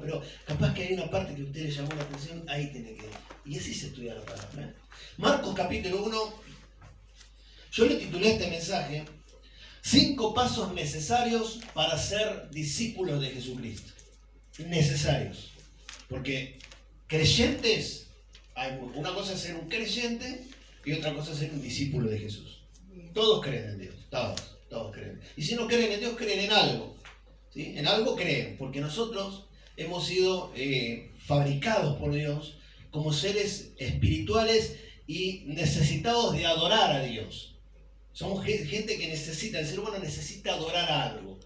pero capaz que hay una parte que a usted le llamó la atención, ahí tiene que ir. Y así se estudia la palabra. Marcos capítulo 1, yo le titulé este mensaje, 5 pasos necesarios para ser discípulos de Jesucristo. Necesarios. Porque creyentes, una cosa es ser un creyente y otra cosa es ser un discípulo de Jesús. Todos creen en Dios, todos creen. Y si no creen en Dios, creen en algo. ¿Sí? En algo creen, porque nosotros hemos sido fabricados por Dios como seres espirituales y necesitados de adorar a Dios. Somos gente que necesita, el ser humano necesita adorar a algo.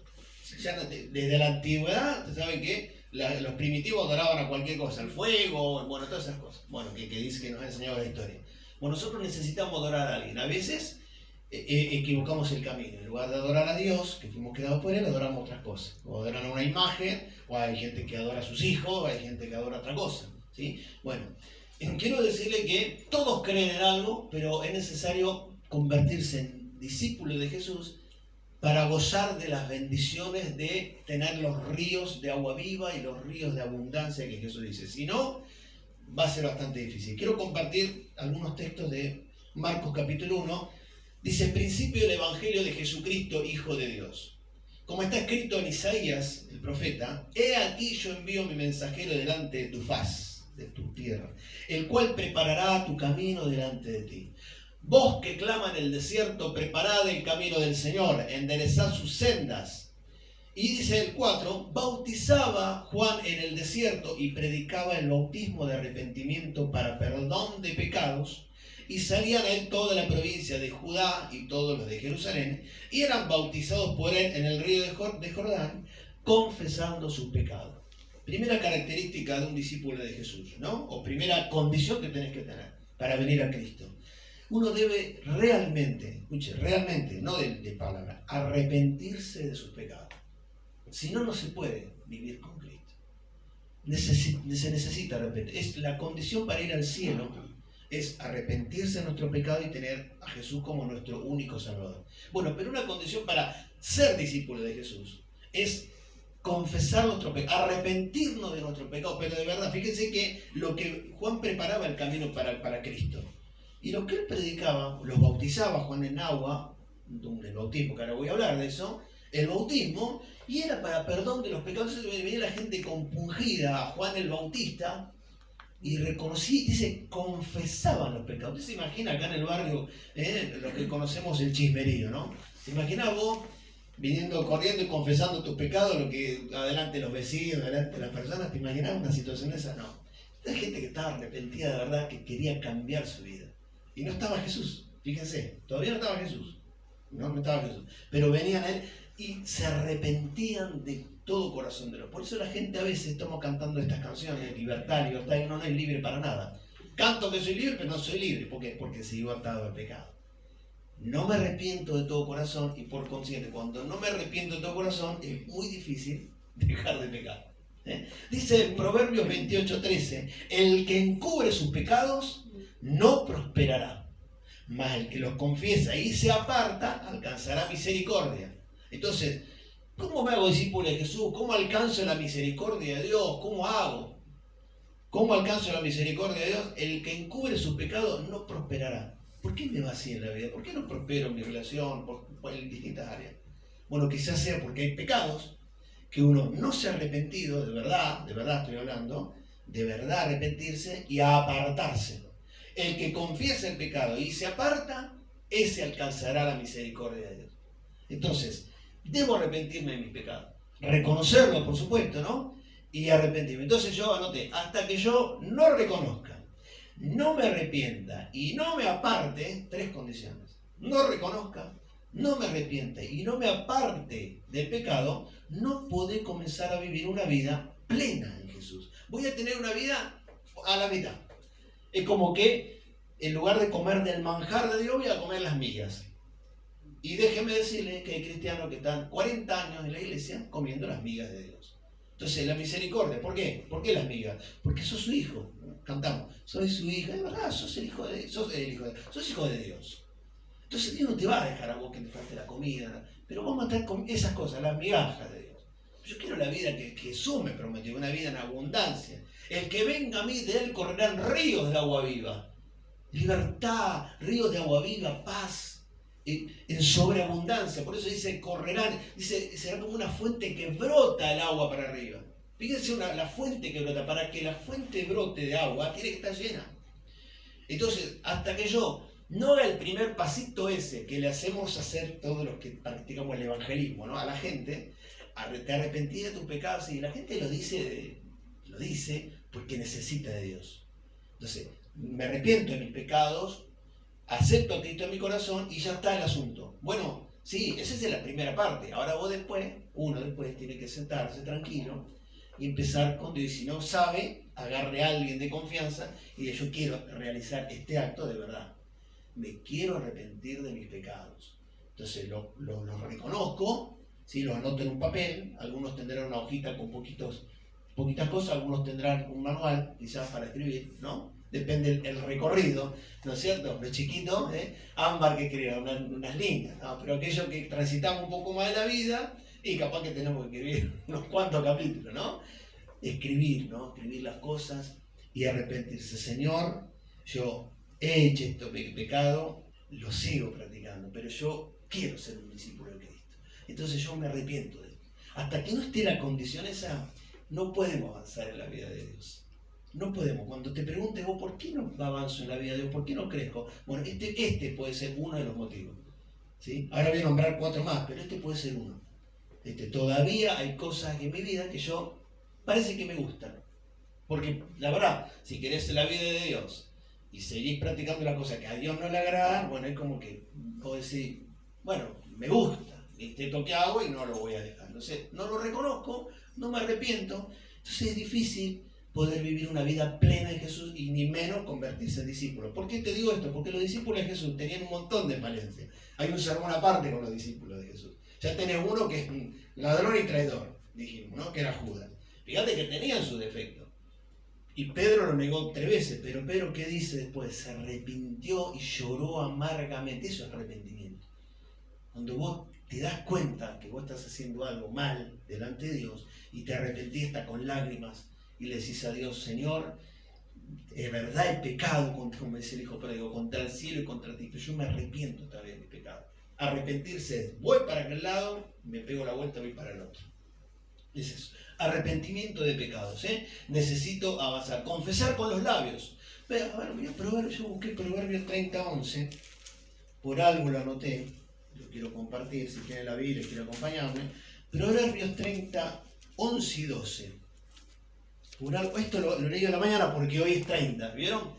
Ya desde la antigüedad, ¿usted sabe qué? Los primitivos adoraban a cualquier cosa, al fuego, bueno, todas esas cosas. Bueno, que dice que nos ha enseñado la historia. Bueno, nosotros necesitamos adorar a alguien. A veces equivocamos el camino. En lugar de adorar a Dios, que fuimos creados por Él, adoramos otras cosas. O adoran a una imagen, o hay gente que adora a sus hijos, o hay gente que adora otra cosa. ¿Sí? Bueno, quiero decirle que todos creen en algo, pero es necesario convertirse en discípulo de Jesús para gozar de las bendiciones de tener los ríos de agua viva y los ríos de abundancia que Jesús dice. Si no, va a ser bastante difícil. Quiero compartir algunos textos de Marcos capítulo 1. Dice, principio del Evangelio de Jesucristo, Hijo de Dios. Como está escrito en Isaías, el profeta, he aquí yo envío mi mensajero delante de tu faz, de tu tierra, el cual preparará tu camino delante de ti. Vos que clama en el desierto, preparad el camino del Señor, enderezad sus sendas. Y dice el 4, bautizaba Juan en el desierto y predicaba el bautismo de arrepentimiento para perdón de pecados, y salían a él toda la provincia de Judá y todos los de Jerusalén, y eran bautizados por él en el río de Jordán, confesando sus pecados. Primera característica de un discípulo de Jesús, ¿no? O primera condición que tenés que tener para venir a Cristo. Uno debe realmente, escuche, realmente, no de palabra, arrepentirse de sus pecados. Si no, no se puede vivir con Cristo. Se necesita arrepentir. Es la condición para ir al cielo, es arrepentirse de nuestro pecado y tener a Jesús como nuestro único Salvador. Bueno, pero una condición para ser discípulo de Jesús es confesar nuestro pecado, arrepentirnos de nuestro pecado, pero de verdad, fíjense que lo que Juan preparaba el camino para Cristo. Y lo que él predicaba, los bautizaba Juan en agua, el bautismo, que ahora voy a hablar de eso, el bautismo, y era para perdón de los pecados. Entonces venía la gente compungida a Juan el Bautista y reconocía, dice, confesaban los pecados. Usted se imagina acá en el barrio, lo que conocemos el chismerío, ¿no? ¿Se imagina vos viniendo, corriendo y confesando tus pecados, lo que adelante los vecinos, adelante las personas? ¿Te imaginas una situación esa? No. Hay gente que estaba arrepentida de verdad, que quería cambiar su vida. Y no estaba Jesús, fíjense, todavía no estaba Jesús. No estaba Jesús. Pero venían a él y se arrepentían de todo corazón de Dios. Por eso la gente a veces estamos cantando estas canciones, libertad, libertad, y uno no es libre para nada. Canto que soy libre, pero no soy libre. ¿Por qué? Porque sigo atado al pecado. No me arrepiento de todo corazón, y por consiguiente, cuando no me arrepiento de todo corazón, es muy difícil dejar de pecar. Dice en Proverbios 28:13, el que encubre sus pecados no prosperará, mas el que los confiesa y se aparta alcanzará misericordia. Entonces, ¿cómo me hago discípulo de Jesús? ¿Cómo alcanzo la misericordia de Dios? ¿Cómo hago? ¿Cómo alcanzo la misericordia de Dios? El que encubre sus pecados no prosperará. ¿Por qué me va así en la vida? ¿Por qué no prospero en mi relación? En distintas áreas. Bueno, quizás sea porque hay pecados que uno no se ha arrepentido, de verdad estoy hablando, de verdad arrepentirse y a apartarse. El que confiesa el pecado y se aparta, ese alcanzará la misericordia de Dios. Entonces, debo arrepentirme de mis pecados. Reconocerlo, por supuesto, ¿no? Y arrepentirme. Entonces yo anoté, hasta que yo no reconozca, no me arrepienta y no me aparte, 3 condiciones. No reconozca, no me arrepiente y no me aparte del pecado, no podré comenzar a vivir una vida plena en Jesús. Voy a tener una vida a la mitad. Es como que en lugar de comer del manjar de Dios, voy a comer las migas. Y déjeme decirle que hay cristianos que están 40 años en la iglesia comiendo las migas de Dios. Entonces, la misericordia, ¿por qué? ¿Por qué las migas? Porque sos su hijo. Cantamos, soy su hija. Es verdad, sos hijo de Dios. Entonces, Dios no te va a dejar a vos que te falte la comida, pero vamos a estar con esas cosas, las migajas de Dios. Yo quiero la vida que Jesús me prometió, una vida en abundancia. El que venga a mí, de él correrán ríos de agua viva. Libertad, ríos de agua viva, paz, en sobreabundancia. Por eso dice, correrán, dice, será como una fuente que brota el agua para arriba. Fíjense la fuente que brota. Para que la fuente brote de agua, tiene que estar llena. Entonces, hasta que yo no haga el primer pasito ese que le hacemos hacer todos los que practicamos el evangelismo, ¿no? A la gente, te arrepentí de tus pecados, y la gente lo dice porque necesita de Dios. Entonces, me arrepiento de mis pecados, acepto a Cristo en mi corazón y ya está el asunto. Bueno, sí, esa es la primera parte. Ahora uno después tiene que sentarse tranquilo y empezar con Dios. Y si no sabe, agarre a alguien de confianza y diga, yo quiero realizar este acto de verdad. Me quiero arrepentir de mis pecados. Entonces lo reconozco, ¿sí? Lo anoto en un papel. Algunos tendrán una hojita con poquitas cosas, algunos tendrán un manual, quizás para escribir, ¿no? Depende el recorrido, ¿no es cierto? Los chiquitos, Ámbar que escribirá unas líneas, ¿no? Pero aquellos que transitamos un poco más de la vida, y capaz que tenemos que escribir unos cuantos capítulos, ¿no? Escribir, ¿no? Escribir las cosas y arrepentirse. Señor, yo he hecho esto pecado, lo sigo practicando, pero yo quiero ser un discípulo de Cristo. Entonces yo me arrepiento de esto. Hasta que no esté la condición esa, no podemos avanzar en la vida de Dios. No podemos. Cuando te preguntes vos, ¿por qué no avanzo en la vida de Dios? ¿Por qué no crezco? Bueno, este puede ser uno de los motivos, ¿sí? Ahora voy a nombrar 4 más, pero este puede ser uno. Todavía hay cosas en mi vida que yo parece que me gustan. Porque la verdad, si querés la vida de Dios y seguís practicando las cosas que a Dios no le agradan, bueno, es como que puedo decir, bueno, me gusta, intento que hago y no lo voy a dejar. Entonces, no lo reconozco, no me arrepiento. Entonces es difícil poder vivir una vida plena en Jesús y ni menos convertirse en discípulo. ¿Por qué te digo esto? Porque los discípulos de Jesús tenían un montón de falencias. Hay un sermón aparte con los discípulos de Jesús. Ya tenés uno que es un ladrón y traidor, dijimos, ¿no? Que era Judas. Fíjate que tenían sus defectos. Y Pedro lo negó 3 veces, pero Pedro, ¿qué dice después? Se arrepintió y lloró amargamente. Eso es arrepentimiento. Cuando vos te das cuenta que vos estás haciendo algo mal delante de Dios y te arrepentís hasta con lágrimas y le decís a Dios, Señor, es verdad he pecado, como dice el hijo pródigo, contra el cielo y contra ti, pero yo me arrepiento esta vez de mi pecado. Arrepentirse es, voy para aquel lado, me pego la vuelta, voy para el otro. Es eso. Arrepentimiento de pecados, Necesito avanzar. Confesar con los labios. A ver, voy a probar, yo busqué Proverbios 30:11, por algo lo anoté, lo quiero compartir, si tienen la Biblia, quiero acompañarme. Proverbios 30:11 y 12. Por algo, esto lo leí en la mañana porque hoy es 30, ¿vieron?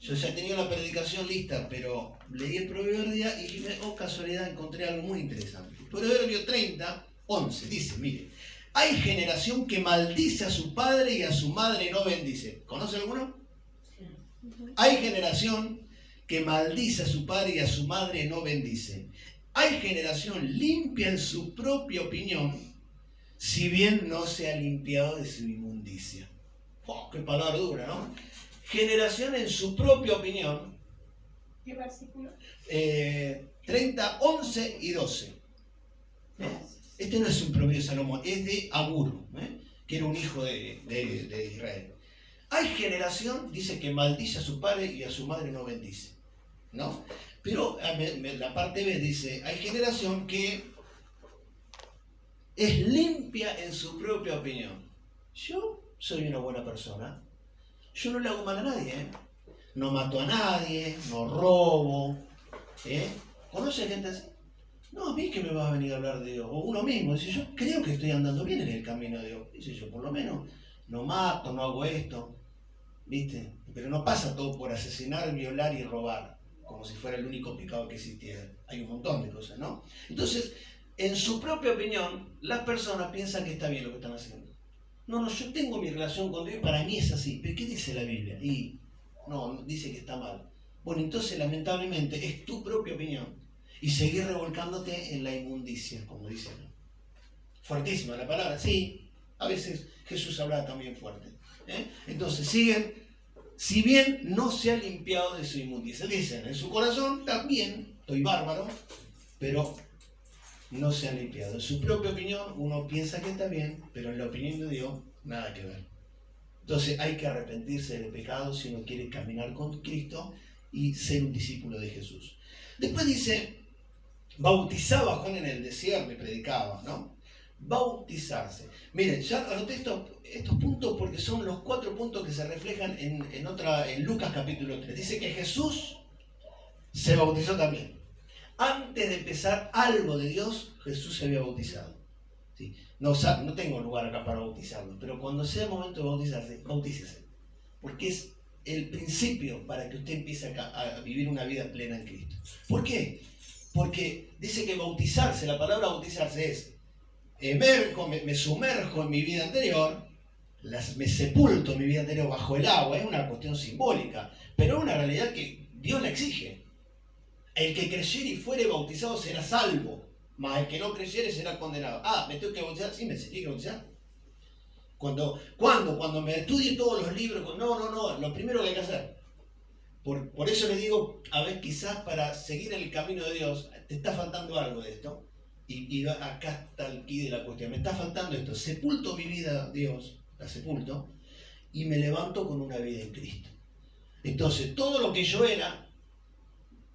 Yo ya tenía la predicación lista, pero leí el proverbio y dije, oh casualidad, encontré algo muy interesante. Proverbio 30:11 dice, mire, hay generación que maldice a su padre y a su madre no bendice. ¿Conoce alguno? Sí. Hay generación que maldice a su padre y a su madre no bendice. Hay generación limpia en su propia opinión, si bien no se ha limpiado de su inmundicia. Oh, qué palabra dura, ¿no? Generación en su propia opinión. ¿Qué versículo? 30, 11 y 12. Este no es un proverbio de Salomón, es de Agur, que era un hijo de Israel. Hay generación, dice, que maldice a su padre y a su madre no bendice, ¿no? Pero la parte B dice, hay generación que es limpia en su propia opinión. Yo soy una buena persona. Yo no le hago mal a nadie, No mato a nadie, no robo, ¿Conoce gente así? No, a mí que me vas a venir a hablar de Dios. O uno mismo dice, yo creo que estoy andando bien en el camino de Dios. Dice yo, por lo menos, no mato, no hago esto, ¿viste? Pero no pasa todo por asesinar, violar y robar, como si fuera el único pecado que existiera. Hay un montón de cosas, ¿no? Entonces, en su propia opinión, las personas piensan que está bien lo que están haciendo. No, yo tengo mi relación con Dios y para mí es así. ¿Pero qué dice la Biblia? Y no, dice que está mal. Bueno, entonces lamentablemente es tu propia opinión. Y seguir revolcándote en la inmundicia, como dicen. Fuertísima la palabra, sí. A veces Jesús hablaba también fuerte. Entonces siguen, si bien no se ha limpiado de su inmundicia. Dicen, en su corazón también, estoy bárbaro, pero no se han limpiado. En su propia opinión uno piensa que está bien, pero en la opinión de Dios nada que ver. Entonces hay que arrepentirse del pecado si uno quiere caminar con Cristo y ser un discípulo de Jesús. Después dice, bautizaba a Juan en el desierto y predicaba, ¿no? Bautizarse. Miren, ya anoté estos puntos porque son los 4 puntos que se reflejan en Lucas capítulo 3. Dice que Jesús se bautizó también. Antes de empezar algo de Dios, Jesús se había bautizado. ¿Sí? No tengo lugar acá para bautizarlo, pero cuando sea el momento de bautizarse, bautícese. Porque es el principio para que usted empiece a vivir una vida plena en Cristo. ¿Por qué? Porque dice que bautizarse, la palabra bautizarse es me sumerjo en mi vida anterior, me sepulto en mi vida anterior bajo el agua, es una cuestión simbólica, pero es una realidad que Dios la exige. El que creyere y fuere bautizado será salvo, mas el que no creyere será condenado. ¿Me tengo que bautizar? Sí, me tengo que bautizar. Cuando me estudie todos los libros, no, lo primero que hay que hacer. Por eso le digo, a ver, quizás para seguir el camino de Dios, te está faltando algo de esto. Y acá está el quid de la cuestión. Me está faltando esto. Sepulto mi vida, Dios, la sepulto, y me levanto con una vida en Cristo. Entonces, todo lo que yo era,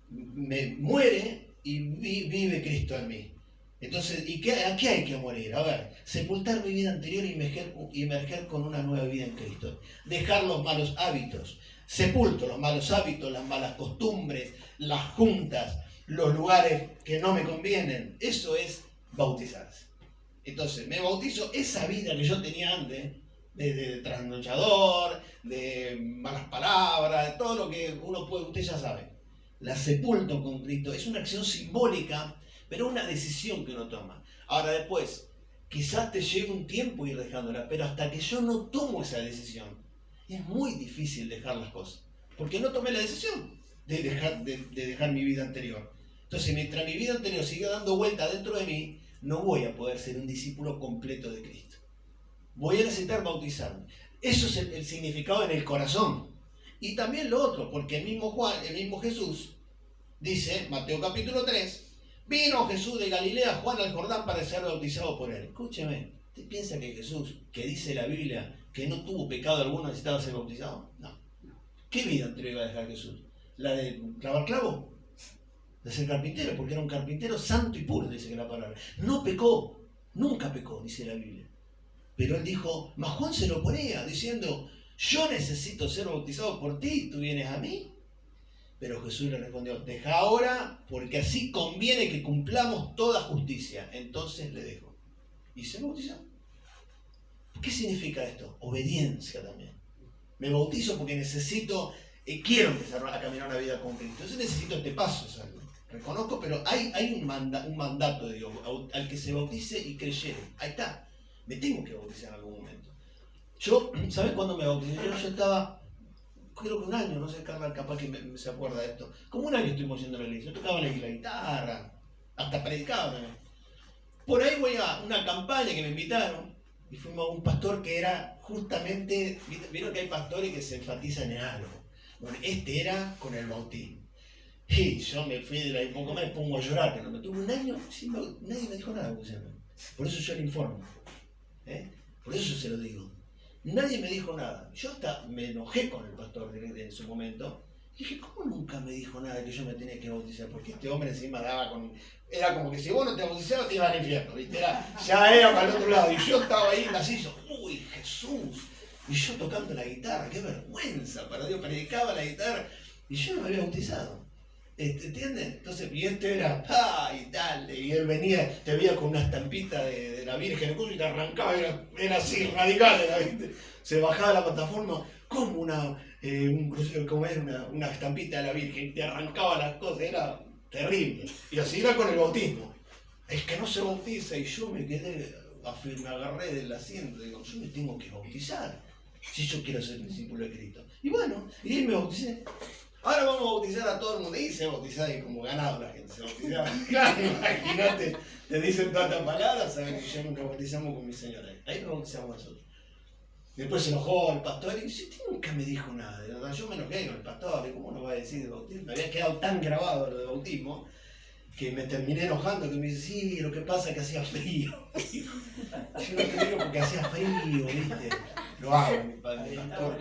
me muere y vive Cristo en mí. Entonces, ¿a qué hay que morir? A ver, sepultar mi vida anterior y emerger con una nueva vida en Cristo. Dejar los malos hábitos. Sepulto los malos hábitos, las malas costumbres, las juntas, los lugares que no me convienen. Eso es bautizarse. Entonces, me bautizo esa vida que yo tenía antes, de trasnochador, de malas palabras, de todo lo que usted ya sabe. La sepulto con Cristo. Es una acción simbólica, pero una decisión que uno toma. Ahora después, quizás te lleve un tiempo ir dejándola, pero hasta que yo no tomo esa decisión, es muy difícil dejar las cosas. Porque no tomé la decisión de dejar mi vida anterior. Entonces, mientras mi vida anterior siga dando vuelta dentro de mí, no voy a poder ser un discípulo completo de Cristo. Voy a necesitar bautizarme. Eso es el significado en el corazón. Y también lo otro, porque el mismo Jesús dice, Mateo capítulo 3, vino Jesús de Galilea, Juan al Jordán para ser bautizado por él. Escúcheme, ¿usted piensa que Jesús, que dice la Biblia, que no tuvo pecado alguno, necesitaba ser bautizado? No. ¿Qué vida anterior iba a dejar Jesús? ¿La de clavar clavo? ¿De ser carpintero? Porque era un carpintero santo y puro, dice que la palabra. No pecó, nunca pecó, dice la Biblia. Pero él dijo, mas Juan se lo ponía, diciendo, yo necesito ser bautizado por ti y tú vienes a mí. Pero Jesús le respondió, deja ahora, porque así conviene que cumplamos toda justicia. Entonces le dejó. Y se bautizó. ¿Qué significa esto? Obediencia también. Me bautizo porque quiero empezar a caminar una vida con Cristo. Entonces necesito este paso, es algo. Reconozco, pero hay un mandato de Dios, al que se bautice y creyere. Ahí está. Me tengo que bautizar en algún momento. Yo, ¿sabes cuándo me bauticé? Yo estaba, creo que un año, no sé, Carla, capaz que se acuerda de esto. Como un año estuvimos yendo a la iglesia. Yo tocaba la guitarra, hasta predicaba también. Por ahí voy a una campaña que me invitaron y fuimos a un pastor que era justamente, vieron que hay pastores que se enfatizan en algo. Bueno, este era con el bautismo. Y yo me fui de la poco más, me pongo a llorar, que no me tuve un año, nadie me dijo nada. Por eso yo le informo. Por eso yo se lo digo. Nadie me dijo nada. Yo hasta me enojé con el pastor en su momento. Y dije, ¿cómo nunca me dijo nada que yo me tenía que bautizar? Porque este hombre encima era como que si vos no te bautizabas te ibas al infierno, ¿viste? Ya era para el otro lado. Y yo estaba ahí en la silla, uy, Jesús. Y yo tocando la guitarra, qué vergüenza para Dios. Predicaba la guitarra y yo no me había bautizado. ¿Entiendes? Entonces, y era, y tal, y él venía, te veía con una estampita de la Virgen, y te arrancaba, era así, radical, ¿viste? Se bajaba la plataforma, como una estampita de la Virgen, te arrancaba las cosas, era terrible. Y así era con el bautismo. El que no se bautiza, y yo me quedé, me agarré del asiento, digo, yo me tengo que bautizar, si yo quiero ser discípulo de Cristo. Y bueno, y ahí me bauticé. Ahora vamos a bautizar a todo el mundo. Y se bautizaba y como ganado la gente. Se bautizaba. Claro, imagínate, te dicen tantas palabras, saben que ya nos bautizamos con mi señora. Ahí nos bautizamos nosotros. Después se enojó el pastor y dice, usted nunca me dijo nada. De verdad, yo me enojé con el pastor, ¿cómo no va a decir de bautismo? Me había quedado tan grabado lo de bautismo. que me terminé enojando, que me dice, sí, lo que pasa es que hacía frío. Yo no te digo porque hacía frío, ¿viste? Lo hago, mi padre, mi pastor,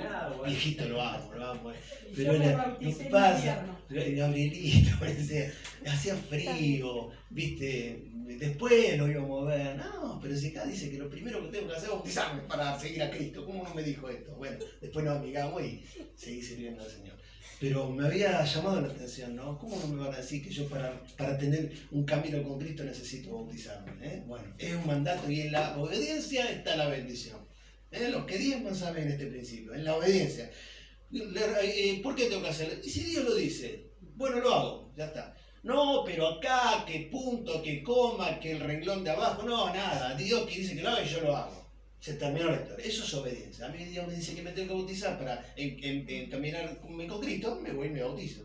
viejito, lo amo. Pero Yo me era, bauticé ¿qué en pasa? invierno. Gabrielito, me decía, hacía frío, ¿viste? Después lo íbamos a ver. No, pero si acá dice que lo primero que tengo que hacer es bautizarme para seguir a Cristo. ¿Cómo no me dijo esto? Bueno, después nos amigamos y seguí sirviendo al Señor. Pero me había llamado la atención, ¿no? ¿Cómo no me van a decir que yo para tener un camino con Cristo necesito bautizarme? Bueno, es un mandato y en la obediencia está la bendición. Los que diezman saben este principio, en la obediencia. ¿Por qué tengo que hacerlo? Y si Dios lo dice, bueno, lo hago, ya está. No, pero acá, que punto, que coma, que el renglón de abajo, no, nada. Dios que dice que lo haga y yo lo hago. Se terminó la historia. Eso es obediencia. A mí Dios me dice que me tengo que bautizar para caminar con Cristo, me voy y me bautizo.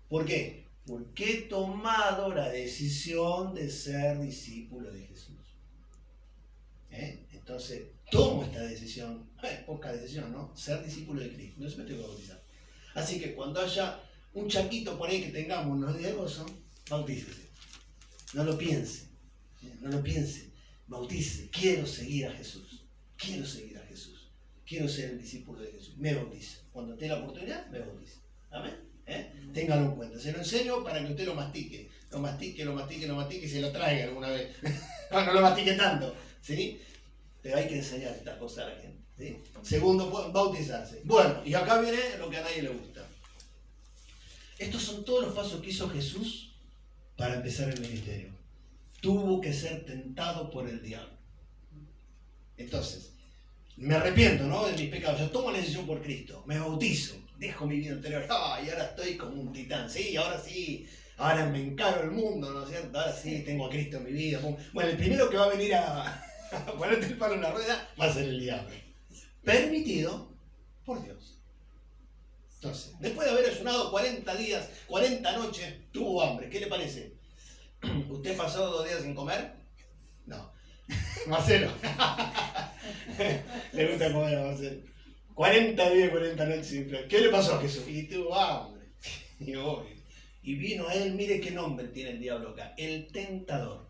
¿Por qué? Porque he tomado la decisión de ser discípulo de Jesús. Entonces, tomo esta decisión, poca decisión, ¿no? Ser discípulo de Cristo. No se me tengo que bautizar. Así que cuando haya un chaquito por ahí que tengamos unos días de gozo, bautícese. No lo piense. No lo piense. Bautícese. Quiero seguir a Jesús. Quiero seguir a Jesús. Quiero ser el discípulo de Jesús. Me bautizo. Cuando tenga la oportunidad, me bautizo. Amén. Téngalo en cuenta. Se lo enseño para que usted lo mastique. Lo mastique y se lo traiga alguna vez. No lo mastique tanto. ¿Sí? Pero hay que enseñar estas cosas a la gente. ¿Sí? Segundo, bautizarse. Bueno, y acá viene lo que a nadie le gusta. Estos son todos los pasos que hizo Jesús para empezar el ministerio. Tuvo que ser tentado por el diablo. Entonces, me arrepiento, ¿no?, de mis pecados. Yo tomo la decisión por Cristo. Me bautizo. Dejo mi vida anterior. Y ahora estoy como un titán. Sí, ahora sí. Ahora me encaro el mundo, ¿no es cierto? Ahora sí, tengo a Cristo en mi vida. Bueno, el primero que va a venir a ponerte el palo en la rueda va a ser el diablo. Permitido por Dios. Entonces, después de haber ayunado 40 días, 40 noches, tuvo hambre. ¿Qué le parece? ¿Usted ha pasado 2 días sin comer? No. Marcelo. Le gusta comer a Marcelo. 40 días, 40 noches sin comer. ¿Qué le pasó a Jesús? Y tuvo hambre. Y vino a él, mire qué nombre tiene el diablo acá. El tentador.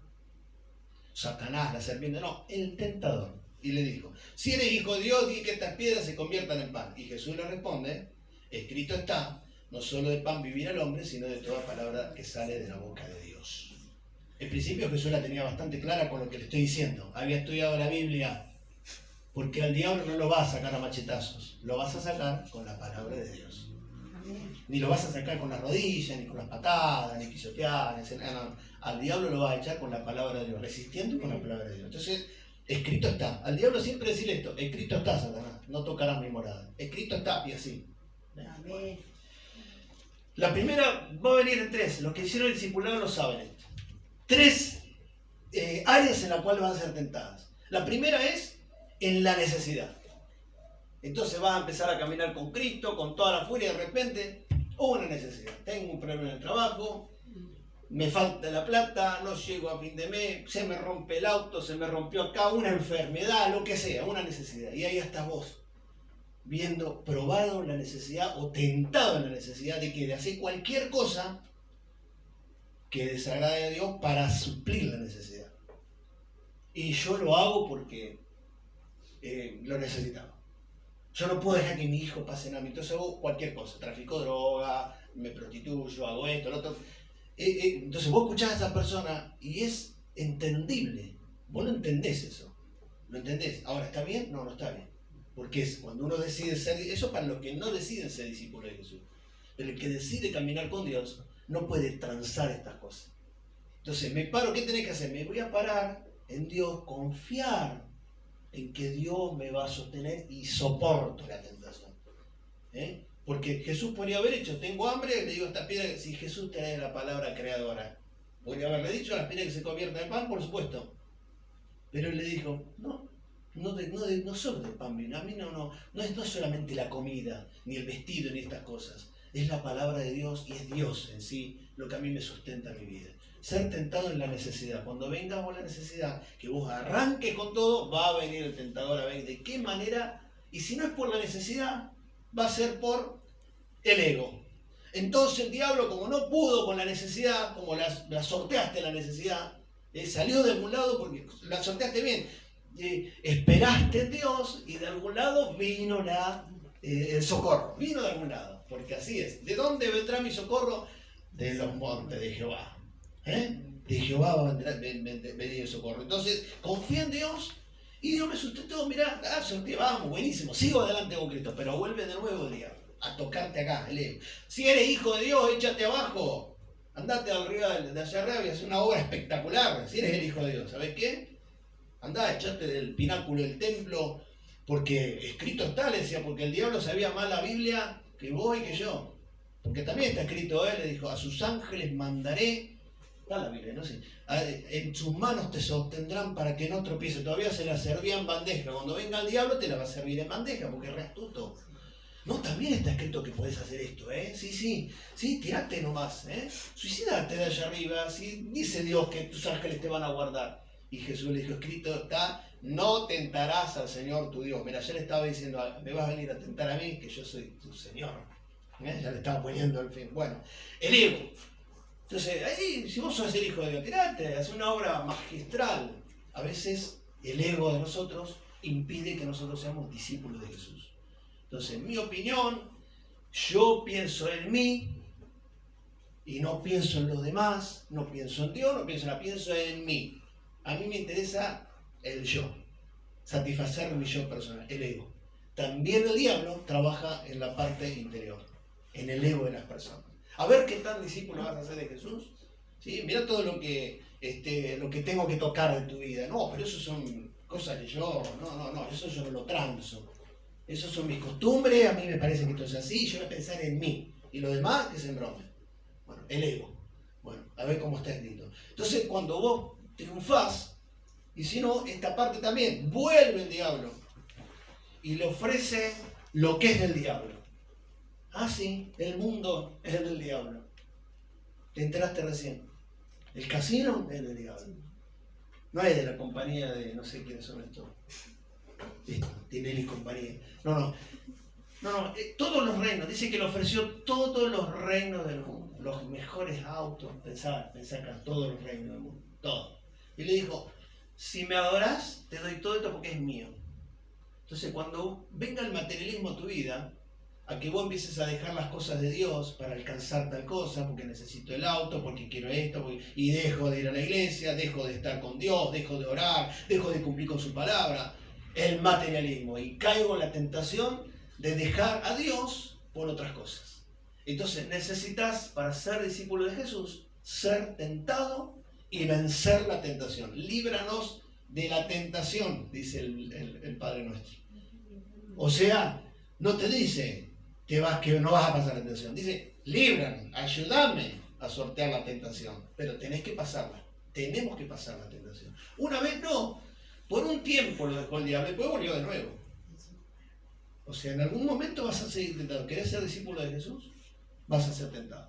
Satanás, la serpiente, no, el tentador. Y le dijo, si eres hijo de Dios, di que estas piedras se conviertan en pan. Y Jesús le responde, escrito está, no solo de pan vivirá el hombre, sino de toda palabra que sale de la boca de Dios. En principio Jesús la tenía bastante clara con lo que le estoy diciendo. Había estudiado la Biblia, porque al diablo no lo vas a sacar a machetazos, lo vas a sacar con la palabra de Dios. Ni lo vas a sacar con las rodillas, ni con las patadas, ni pisotear, no. Al diablo lo vas a echar con la palabra de Dios, resistiendo con la palabra de Dios. Entonces, escrito está. Al diablo siempre decirle esto, escrito está, Satanás, no tocarás mi morada. Escrito está, y así. Amén. La primera va a venir en 3. Los que hicieron el discipulado lo saben esto. 3 áreas en las cuales van a ser tentadas. La primera es en la necesidad. Entonces vas a empezar a caminar con Cristo, con toda la furia, de repente, una necesidad. Tengo un problema en el trabajo, me falta la plata, no llego a fin de mes, se me rompe el auto, se me rompió acá, una enfermedad, lo que sea, una necesidad. Y ahí estás vos, viendo, probado en la necesidad o tentado en la necesidad de hacer cualquier cosa que desagrade a Dios para suplir la necesidad. Y yo lo hago porque lo necesitaba. Yo no puedo dejar que mi hijo pase nada. Entonces hago cualquier cosa. Trafico droga, me prostituyo, hago esto, lo otro. Entonces vos escuchás a esa persona y es entendible. Vos no entendés eso. ¿Lo entendés? Ahora, ¿está bien? No, no está bien. Porque es cuando uno decide ser... Eso para los que no deciden ser discípulos de Jesús. Pero el que decide caminar con Dios no puede transar estas cosas. Entonces, me paro, ¿qué tenés que hacer? Me voy a parar en Dios, confiar en que Dios me va a sostener y soporto la tentación. Porque Jesús podría haber hecho, tengo hambre, le digo a esta piedra, si Jesús tiene la palabra creadora, podría haberle dicho a las piedras que se conviertan en pan, por supuesto. Pero él le dijo, no solo del pan vino, a mí no es solamente la comida, ni el vestido, ni estas cosas. Es la palabra de Dios y es Dios en sí lo que a mí me sustenta mi vida. Ser tentado en la necesidad. Cuando venga vos la necesidad, que vos arranques con todo, va a venir el tentador a ver de qué manera, y si no es por la necesidad, va a ser por el ego. Entonces el diablo, como no pudo con la necesidad, como la sorteaste la necesidad, salió de algún lado porque la sorteaste bien. Esperaste en Dios y de algún lado vino el socorro. Vino de algún lado, porque así es. ¿De dónde vendrá mi socorro? De los montes de Jehová. De Jehová va a venir el socorro. Entonces, confía en Dios y Dios me sustentó. Mirá, vamos, buenísimo, sigo adelante con Cristo, pero vuelve de nuevo el diablo a tocarte acá, el ego. Si eres hijo de Dios, échate abajo. Andate arriba de allá arriba y haz una obra espectacular. Si eres el hijo de Dios, ¿sabes qué? Andá, echate del pináculo del templo, porque escrito está, le decía, porque el diablo sabía más la Biblia que vos y que yo. Porque también está escrito, él le dijo, a sus ángeles mandaré, está la Biblia, no sé, en sus manos te sostendrán para que no tropiece. Todavía se la servía en bandeja. Cuando venga el diablo te la va a servir en bandeja, porque es re astuto. No, también está escrito que podés hacer esto, Sí, tirate nomás, Suicídate de allá arriba, ¿sí? Dice Dios que tus ángeles te van a guardar. Y Jesús le dijo, escrito está, no tentarás al Señor tu Dios. Mira, ya le estaba diciendo, me vas a venir a tentar a mí, que yo soy tu Señor. Ya le estaba poniendo el fin. Bueno, el ego. Entonces, ahí, si vos sos el hijo de Dios, tirate, haz una obra magistral. A veces el ego de nosotros impide que nosotros seamos discípulos de Jesús. Entonces, en mi opinión, yo pienso en mí y no pienso en los demás, no pienso en Dios, pienso en mí. A mí me interesa el yo, satisfacer mi yo personal, el ego. También el diablo trabaja en la parte interior, en el ego de las personas. A ver qué tan discípulo vas a ser de Jesús. ¿Sí? Mira todo lo que tengo que tocar de tu vida. No, pero eso son cosas que yo, no, eso yo no lo transo. Esas son mis costumbres, a mí me parece que esto es así, yo voy a pensar en mí. Y lo demás, que se embrome. Bueno, el ego. Bueno, a ver cómo está escrito. Entonces, cuando vos triunfás, y si no, esta parte también, vuelve el diablo y le ofrece lo que es del diablo. Ah, sí, el mundo es del diablo. Te enteraste recién. El casino es del diablo. No es de la compañía de no sé quiénes son estos. Tinelli y compañía. No, todos los reinos. Dice que le ofreció todos los reinos del mundo. Los mejores autos. Pensá acá, todos los reinos del mundo. Todo. Y le dijo, si me adorás, te doy todo esto porque es mío. Entonces, cuando venga el materialismo a tu vida, a que vos empieces a dejar las cosas de Dios para alcanzar tal cosa, porque necesito el auto, porque quiero esto, y dejo de ir a la iglesia, dejo de estar con Dios, dejo de orar, dejo de cumplir con su palabra, el materialismo, y caigo en la tentación de dejar a Dios por otras cosas. Entonces necesitas, para ser discípulo de Jesús, ser tentado y vencer la tentación. Líbranos de la tentación, dice el Padre Nuestro. O sea, no te dice que no vas a pasar la tentación. Dice, líbrame, ayúdame a sortear la tentación. Pero tenés que pasarla. Tenemos que pasar la tentación. Una vez no. Por un tiempo lo dejó el diablo, después volvió de nuevo. O sea, en algún momento vas a seguir tentado. ¿Querés ser discípulo de Jesús? Vas a ser tentado.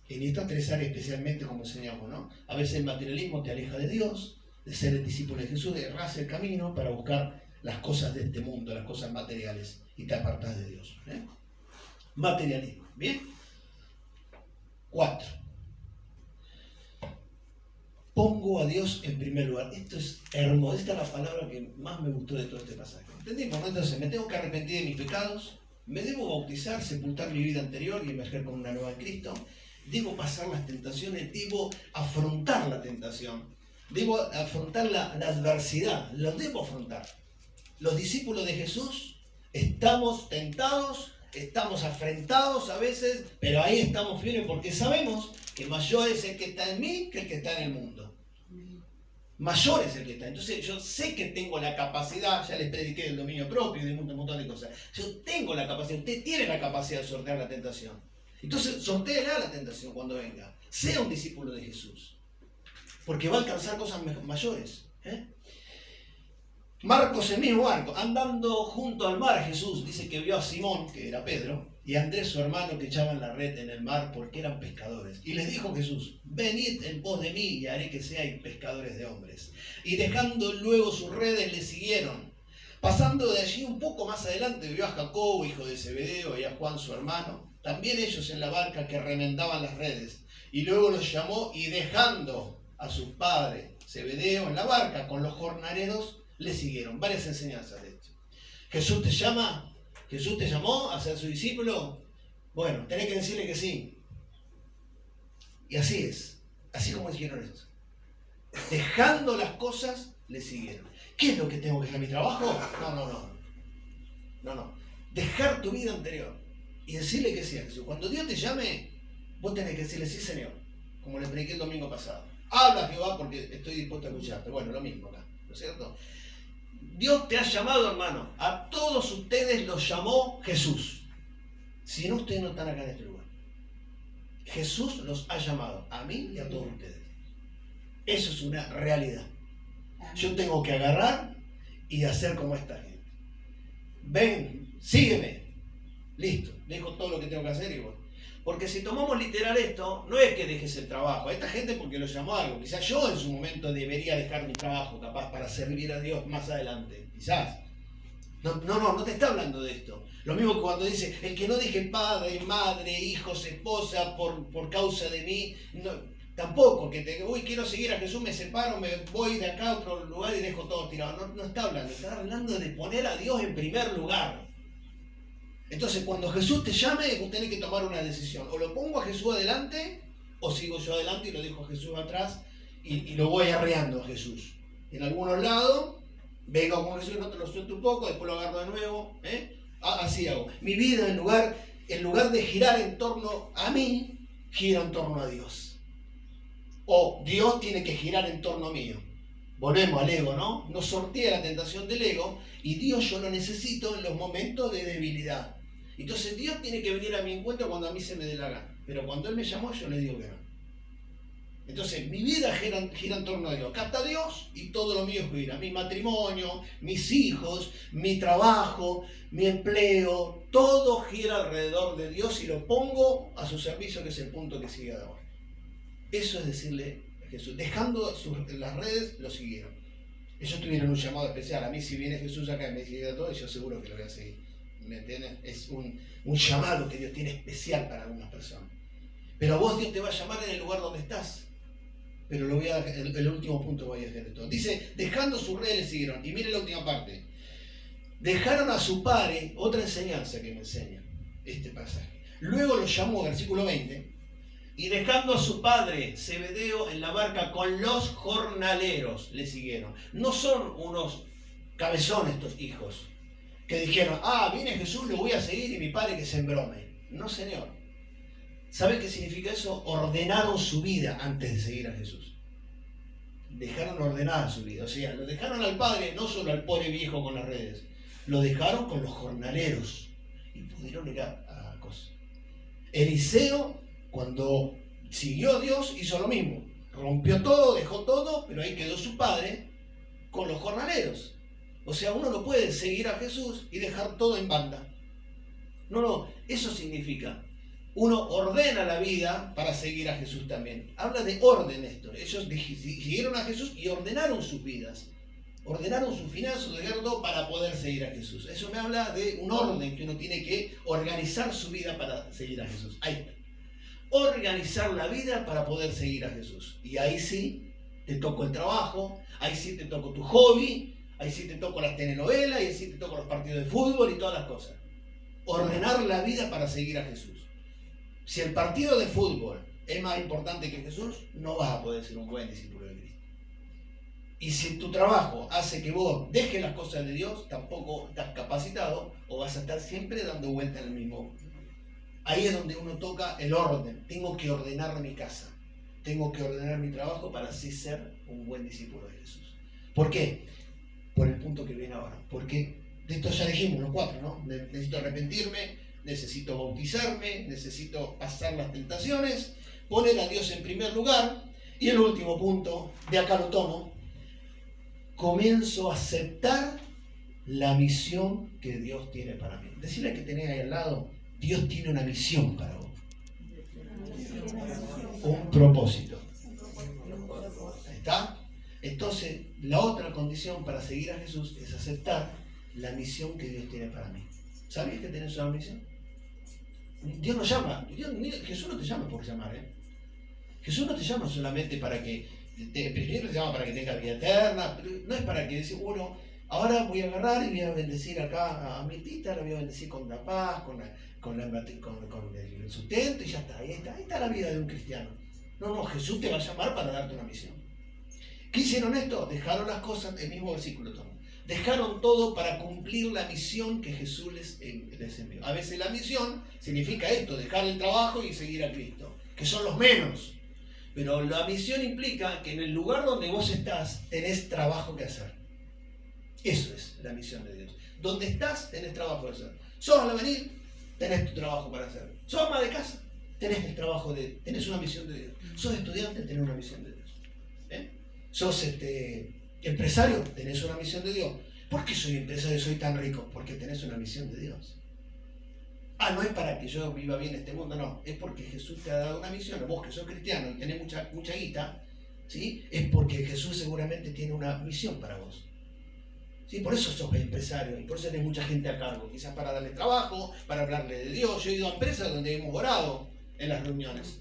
En estas tres áreas especialmente, como enseñamos, ¿no? A veces el materialismo te aleja de Dios, de ser el discípulo de Jesús, de errarse el camino para buscar las cosas de este mundo, las cosas materiales, y te apartas de Dios. Materialismo. ¿Bien? 4. Pongo a Dios en primer lugar. Esto es hermoso. Esta es la palabra que más me gustó de todo este pasaje. ¿Entendimos? Entonces, me tengo que arrepentir de mis pecados, me debo bautizar, sepultar mi vida anterior y emerger con una nueva en Cristo. Debo pasar las tentaciones, debo afrontar la tentación, debo afrontar la adversidad, lo debo afrontar. Los discípulos de Jesús estamos tentados, estamos afrentados a veces, pero ahí estamos firmes porque sabemos que mayor es el que está en mí que el que está en el mundo. Mayor es el que está. Entonces yo sé que tengo la capacidad, ya les prediqué del dominio propio y de un montón de cosas. Yo tengo la capacidad, usted tiene la capacidad de sortear la tentación. Entonces sortéela la tentación cuando venga. Sea un discípulo de Jesús. Porque va a alcanzar cosas mayores. Marcos, el mismo Marcos, andando junto al mar, Jesús dice que vio a Simón, que era Pedro, y a Andrés, su hermano, que echaban la red en el mar porque eran pescadores. Y les dijo Jesús, venid en pos de mí y haré que seáis pescadores de hombres. Y dejando luego sus redes, le siguieron. Pasando de allí un poco más adelante, vio a Jacobo, hijo de Zebedeo, y a Juan, su hermano, también ellos en la barca que remendaban las redes. Y luego los llamó y dejando a su padre Zebedeo en la barca con los jornaleros, le siguieron. Varias enseñanzas de esto. Jesús te llama, Jesús te llamó a ser su discípulo. Bueno, tenés que decirle que sí. Y así es, así como hicieron esto. Dejando las cosas, le siguieron. ¿Qué es lo que tengo que hacer? ¿Mi trabajo? No. Dejar tu vida anterior y decirle que sí a Jesús. Cuando Dios te llame, vos tenés que decirle sí, Señor. Como le prediqué el domingo pasado. Habla, Jehová, porque estoy dispuesto a escucharte. Bueno, lo mismo acá, ¿no es cierto? Dios te ha llamado, hermano. A todos ustedes los llamó Jesús. Si no, ustedes no están acá en este lugar. Jesús los ha llamado, a mí y a todos ustedes. Eso es una realidad. Yo tengo que agarrar y hacer como esta gente. Ven, sígueme. Listo, dejo todo lo que tengo que hacer y voy. Porque si tomamos literal esto, no es que dejes el trabajo. A esta gente porque lo llamó algo. Quizás yo en su momento debería dejar mi trabajo, capaz, para servir a Dios más adelante. Quizás. No te está hablando de esto. Lo mismo que cuando dice, el que no deje padre, madre, hijos, esposa por causa de mí, no, tampoco, que quiero seguir a Jesús, me separo, me voy de acá a otro lugar y dejo todo tirado. No está hablando de poner a Dios en primer lugar. Entonces, cuando Jesús te llame, vos tenés que tomar una decisión. O lo pongo a Jesús adelante, o sigo yo adelante y lo dejo a Jesús atrás y lo voy arreando a Jesús. En algunos lados, vengo con Jesús, no te lo suelto un poco, después lo agarro de nuevo. Así hago. Mi vida, en lugar de girar en torno a mí, gira en torno a Dios. O Dios tiene que girar en torno a mí. Volvemos al ego, ¿no? Nos sortea la tentación del ego y Dios yo lo necesito en los momentos de debilidad. Entonces Dios tiene que venir a mi encuentro cuando a mí se me dé la gana. Pero cuando Él me llamó, yo le digo que no. Entonces mi vida gira en torno a Dios. Acá está Dios y todo lo mío gira. Mi matrimonio, mis hijos, mi trabajo, mi empleo, todo gira alrededor de Dios y lo pongo a su servicio, que es el punto que sigue ahora. Eso es decirle a Jesús. Dejando las redes, lo siguieron. Ellos tuvieron un llamado especial. A mí, si viene Jesús acá y me sigue a todo, yo seguro que lo voy a seguir. ¿Me entienden? Es un llamado que Dios tiene especial para algunas personas. Pero a vos Dios te va a llamar en el lugar donde estás. Pero el último punto voy a hacer esto. Dice, dejando sus redes le siguieron. Y miren la última parte. Dejaron a su padre, otra enseñanza que me enseña este pasaje. Luego lo llamó, versículo 20, y dejando a su padre Zebedeo en la barca con los jornaleros le siguieron. No son unos cabezones estos hijos que dijeron, viene Jesús, lo voy a seguir y mi padre que se embrome. No, señor. ¿Sabe qué significa eso? Ordenaron su vida antes de seguir a Jesús. Dejaron ordenada su vida. O sea, lo dejaron al padre, no solo al pobre viejo con las redes. Lo dejaron con los jornaleros. Y pudieron ir a cosas. Eliseo, cuando siguió a Dios, hizo lo mismo. Rompió todo, dejó todo, pero ahí quedó su padre con los jornaleros. O sea, uno no puede seguir a Jesús y dejar todo en banda. No, eso significa... Uno ordena la vida para seguir a Jesús también. Habla de orden esto. Ellos siguieron a Jesús y ordenaron sus vidas. Ordenaron sus finanzas, dejaron todo para poder seguir a Jesús. Eso me habla de un orden que uno tiene que organizar su vida para seguir a Jesús. Ahí está. Organizar la vida para poder seguir a Jesús. Y ahí sí te toco el trabajo, ahí sí te toco tu hobby, ahí sí te toco las telenovelas, ahí sí te toco los partidos de fútbol y todas las cosas. Ordenar la vida para seguir a Jesús. Si el partido de fútbol es más importante que Jesús, no vas a poder ser un buen discípulo de Cristo. Y si tu trabajo hace que vos dejes las cosas de Dios, tampoco estás capacitado o vas a estar siempre dando vuelta en el mismo. Ahí es donde uno toca el orden. Tengo que ordenar mi casa. Tengo que ordenar mi trabajo para así ser un buen discípulo de Jesús. ¿Por qué? Por el punto que viene ahora. Porque de esto ya dijimos los 4, ¿no? Necesito arrepentirme. Necesito bautizarme, necesito pasar las tentaciones, poner a Dios en primer lugar. Y el último punto, de acá lo tomo, comienzo a aceptar la misión que Dios tiene para mí. Decirle que tenés ahí al lado, Dios tiene una misión para vos. Un propósito. ¿Ahí está? Entonces, la otra condición para seguir a Jesús es aceptar la misión que Dios tiene para mí. ¿Sabías que tenés una misión? Dios nos llama. Jesús no te llama por llamar, ¿eh? Jesús no te llama solamente para que, primero te llama para que tengas vida eterna, pero no es para que decir, bueno, ahora voy a agarrar y voy a bendecir acá a mi tita, la voy a bendecir con la paz, con el sustento y ya está. Ahí está la vida de un cristiano. No, Jesús te va a llamar para darte una misión. ¿Qué hicieron esto? Dejaron las cosas, el mismo versículo tomo. Dejaron todo para cumplir la misión que Jesús les envió. A veces la misión significa esto, dejar el trabajo y seguir a Cristo, que son los menos. Pero la misión implica que en el lugar donde vos estás tenés trabajo que hacer. Eso es la misión de Dios. Donde estás tenés trabajo que hacer. Sos albañil, tenés tu trabajo para hacer. Sos ama de casa, tenés una misión de Dios. Sos estudiante, tenés una misión de Dios. Sos empresario, tenés una misión de Dios. ¿Por qué soy empresario y soy tan rico? Porque tenés una misión de Dios. No es para que yo viva bien este mundo, no. Es porque Jesús te ha dado una misión. Vos que sos cristiano y tenés mucha guita, ¿sí? Es porque Jesús seguramente tiene una misión para vos. ¿Sí? Por eso sos empresario y por eso tenés mucha gente a cargo. Quizás para darle trabajo, para hablarle de Dios. Yo he ido a empresas donde hemos orado en las reuniones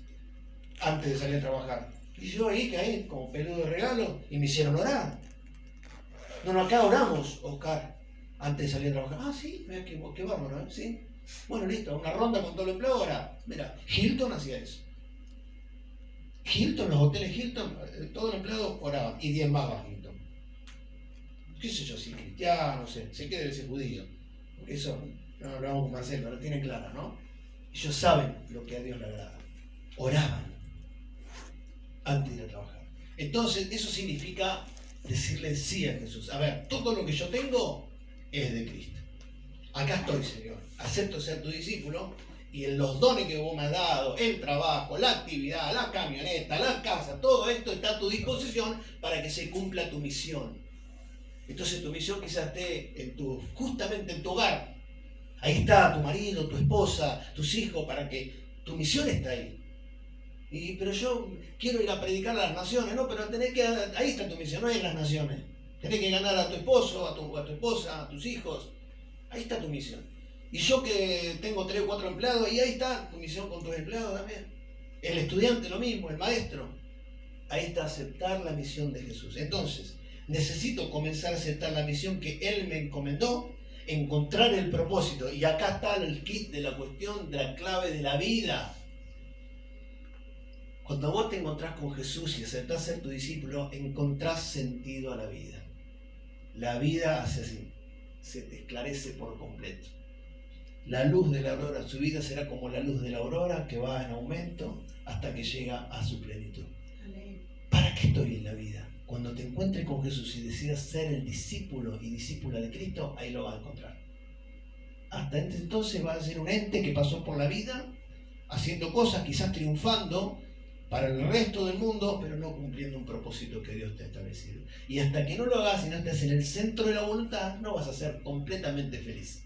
antes de salir a trabajar. Y yo ahí caí como peludo de regalo y me hicieron orar. No, acá oramos, Oscar, antes de salir a trabajar. Sí, mira qué bárbaro, ¿eh? ¿Sí? Bueno, listo, una ronda con todo el empleo ahora. Mira, Hilton hacía eso. Hilton, los hoteles Hilton, todo el empleado oraba y diezmaba Hilton. ¿Qué sé yo? Si cristiano, sé que debe ser judío. Porque eso, no hablamos con Marcelo, lo tiene clara, ¿no? Ellos saben lo que a Dios le agrada. Oraban antes de ir a trabajar. Entonces, eso significa decirle sí a Jesús. A ver, todo lo que yo tengo es de Cristo. Acá estoy, Señor. Acepto ser tu discípulo y en los dones que vos me has dado, el trabajo, la actividad, la camioneta, la casa, todo esto está a tu disposición para que se cumpla tu misión. Entonces tu misión quizás esté justamente en tu hogar. Ahí está tu marido, tu esposa, tus hijos, para que tu misión esté ahí. Pero yo quiero ir a predicar a las naciones, no, pero ahí está tu misión, no es en las naciones. Tenés que ganar a tu esposo, a tu esposa, a tus hijos. Ahí está tu misión. Y yo que tengo 3 o 4 empleados, y ahí está tu misión con tus empleados también. El estudiante lo mismo, el maestro. Ahí está aceptar la misión de Jesús. Entonces, necesito comenzar a aceptar la misión que Él me encomendó, encontrar el propósito. Y acá está el kit de la cuestión, de la clave de la vida. Cuando vos te encontrás con Jesús y aceptás ser tu discípulo, encontrás sentido a la vida. La vida hace así, se te esclarece por completo. La luz de la aurora, su vida será como la luz de la aurora que va en aumento hasta que llega a su plenitud. Amén. ¿Para qué estoy en la vida? Cuando te encuentres con Jesús y decidas ser el discípulo y discípula de Cristo, ahí lo vas a encontrar. Hasta entonces vas a ser un ente que pasó por la vida haciendo cosas, quizás triunfando para el resto del mundo, pero no cumpliendo un propósito que Dios te ha establecido. Y hasta que no lo hagas y no estés en el centro de la voluntad, no vas a ser completamente feliz.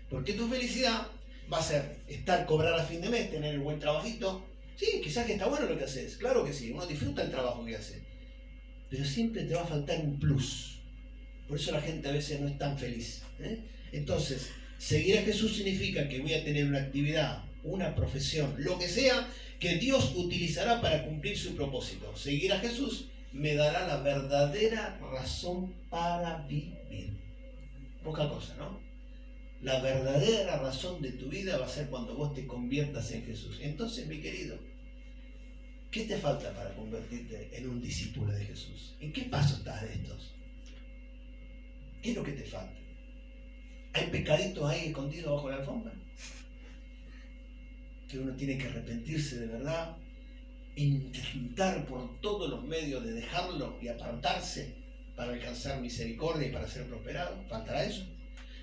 Porque tu felicidad va a ser cobrar a fin de mes, tener el buen trabajito. Sí, quizás que está bueno lo que haces, claro que sí, uno disfruta el trabajo que hace. Pero siempre te va a faltar un plus. Por eso la gente a veces no es tan feliz. Entonces, seguir a Jesús significa que voy a tener una actividad, una profesión, lo que sea, que Dios utilizará para cumplir su propósito. Seguir a Jesús me dará la verdadera razón para vivir. Poca cosa, ¿no? La verdadera razón de tu vida va a ser cuando vos te conviertas en Jesús. Entonces, mi querido, ¿qué te falta para convertirte en un discípulo de Jesús? ¿En qué paso estás de estos? ¿Qué es lo que te falta? ¿Hay pecaditos ahí escondidos bajo la alfombra? Que uno tiene que arrepentirse de verdad, intentar por todos los medios de dejarlo y apartarse para alcanzar misericordia y para ser prosperado. ¿Faltará eso?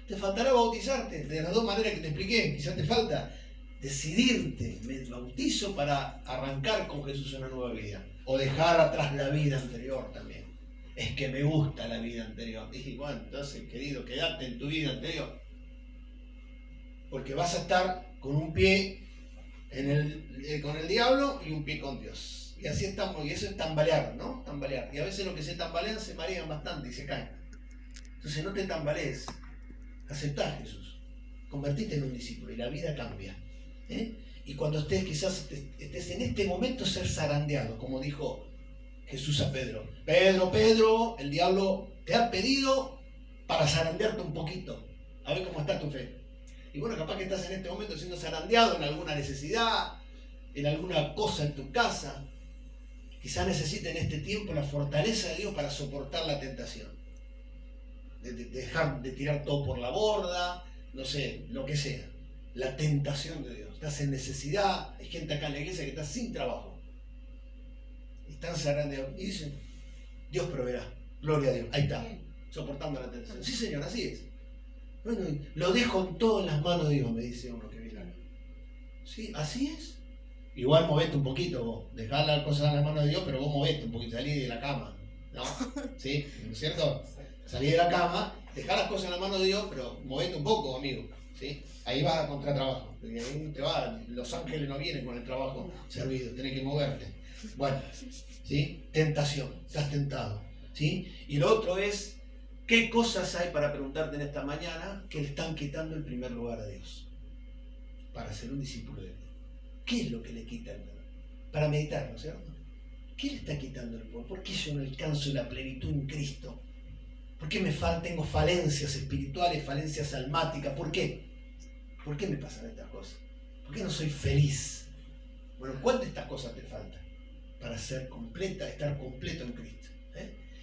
Te faltará bautizarte de las 2 maneras que te expliqué. Quizás te falta decidirte, me bautizo para arrancar con Jesús una nueva vida, o dejar atrás la vida anterior también. Es que me gusta la vida anterior. Y bueno, entonces, querido, quédate en tu vida anterior, porque vas a estar con un pie con el diablo y un pie con Dios. Y así estamos, y eso es tambalear, ¿no? Tambalear. Y a veces los que se tambalean se marean bastante y se caen. Entonces no te tambalees. Aceptá a Jesús. Convertite en un discípulo y la vida cambia. Y cuando quizás estés en este momento ser zarandeado, como dijo Jesús a Pedro. Pedro, el diablo te ha pedido para zarandearte un poquito. A ver cómo está tu fe. Y bueno, capaz que estás en este momento siendo zarandeado en alguna necesidad, en alguna cosa en tu casa. Quizás necesiten en este tiempo la fortaleza de Dios para soportar la tentación. De dejar de tirar todo por la borda, no sé, lo que sea. La tentación de Dios. Estás en necesidad. Hay gente acá en la iglesia que está sin trabajo. Están zarandeados. Y dicen, Dios proveerá. Gloria a Dios. Ahí está. Soportando la tentación. Sí, Señor, así es. Bueno, lo dejo todo en las manos de Dios, me dice uno que viene acá. Sí, así es. Igual movete un poquito vos. Dejá las cosas en las manos de Dios, pero vos movete un poquito. Salí de la cama. ¿No? ¿Sí? ¿No es cierto? Salí de la cama, dejá las cosas en las manos de Dios, pero movete un poco, amigo. ¿Sí? Ahí vas a contratrabajo. Ahí te va. Los ángeles no vienen con el trabajo servido. Tenés que moverte. Bueno, ¿sí? Tentación. Estás tentado. ¿Sí? Y lo otro es, ¿qué cosas hay para preguntarte en esta mañana que le están quitando el primer lugar a Dios? Para ser un discípulo de Dios. ¿Qué es lo que le quita el poder? Para meditar, ¿no es cierto? ¿Qué le está quitando el poder? ¿Por qué yo no alcanzo la plenitud en Cristo? ¿Por qué tengo falencias espirituales, falencias almáticas? ¿Por qué? ¿Por qué me pasan estas cosas? ¿Por qué no soy feliz? Bueno, ¿cuál de estas cosas te falta para ser completa, estar completo en Cristo?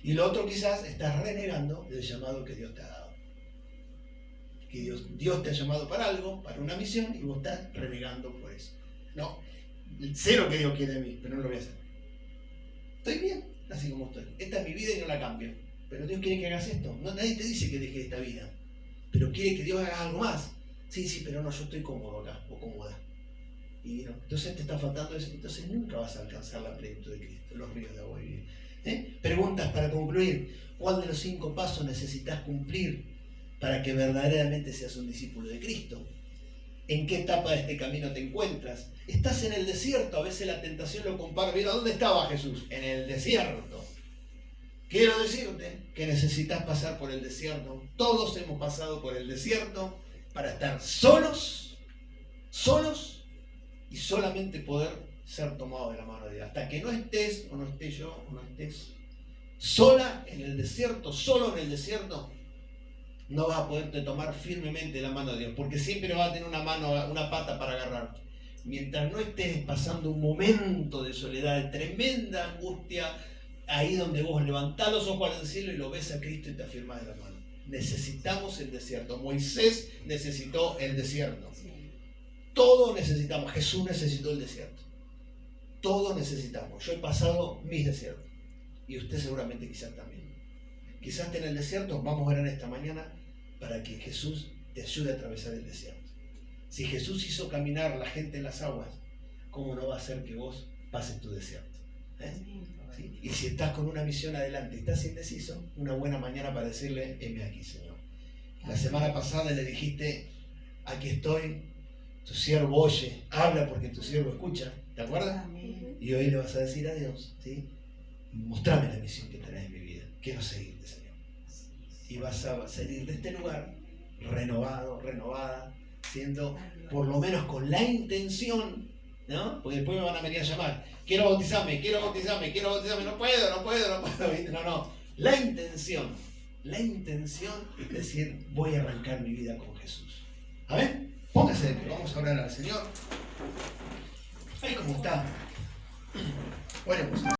Y lo otro quizás estás renegando del llamado que Dios te ha dado. Que Dios te ha llamado para algo, para una misión, y vos estás renegando por eso. No, sé lo que Dios quiere de mí, pero no lo voy a hacer. Estoy bien, así como estoy. Esta es mi vida y no la cambio. Pero Dios quiere que hagas esto. No, nadie te dice que dejes esta vida. Pero quiere que Dios haga algo más. Sí, pero no, yo estoy cómodo acá, o cómoda. Y no, entonces te está faltando eso. Entonces nunca vas a alcanzar la plenitud de Cristo, los ríos de agua vivir. Preguntas para concluir. ¿Cuál de los 5 pasos necesitas cumplir para que verdaderamente seas un discípulo de Cristo? ¿En qué etapa de este camino te encuentras? Estás en el desierto. A veces la tentación lo compara. Mira, ¿dónde estaba Jesús? En el desierto. Quiero decirte que necesitas pasar por el desierto. Todos hemos pasado por el desierto para estar solos y solamente poder ser tomados de la mano de Dios. Hasta que no estés, o no esté yo, o no estés sola en el desierto, solo en el desierto, no vas a poderte tomar firmemente la mano de Dios, porque siempre vas a tener una pata para agarrar. Mientras no estés pasando un momento de soledad, de tremenda angustia, ahí donde vos levantás los ojos al cielo y lo ves a Cristo y te afirmás de la mano. Necesitamos el desierto. Moisés necesitó el desierto. Todos necesitamos. Jesús necesitó el desierto. Todos necesitamos. Yo he pasado mis desiertos. Y usted seguramente quizás también. Quizás esté en el desierto. Vamos a orar esta mañana para que Jesús te ayude a atravesar el desierto. Si Jesús hizo caminar a la gente en las aguas, ¿cómo no va a hacer que vos pases tu desierto? ¿Sí? Y si estás con una misión adelante y estás indeciso, una buena mañana para decirle, heme aquí, Señor. La semana pasada le dijiste, aquí estoy, tu siervo oye, habla porque tu siervo escucha, ¿te acuerdas? Y hoy le vas a decir a Dios, ¿sí? Mostrame la misión que tenés en mi vida, quiero seguirte, Señor. Y vas a salir de este lugar renovado, renovada, siendo por lo menos con la intención, ¿no? Porque después me van a venir a llamar, quiero bautizarme, no puedo. No. La intención es decir, voy a arrancar mi vida con Jesús. ¿Amén? Póngase de pie, vamos a orar al Señor. Ahí como está. Bueno, pues.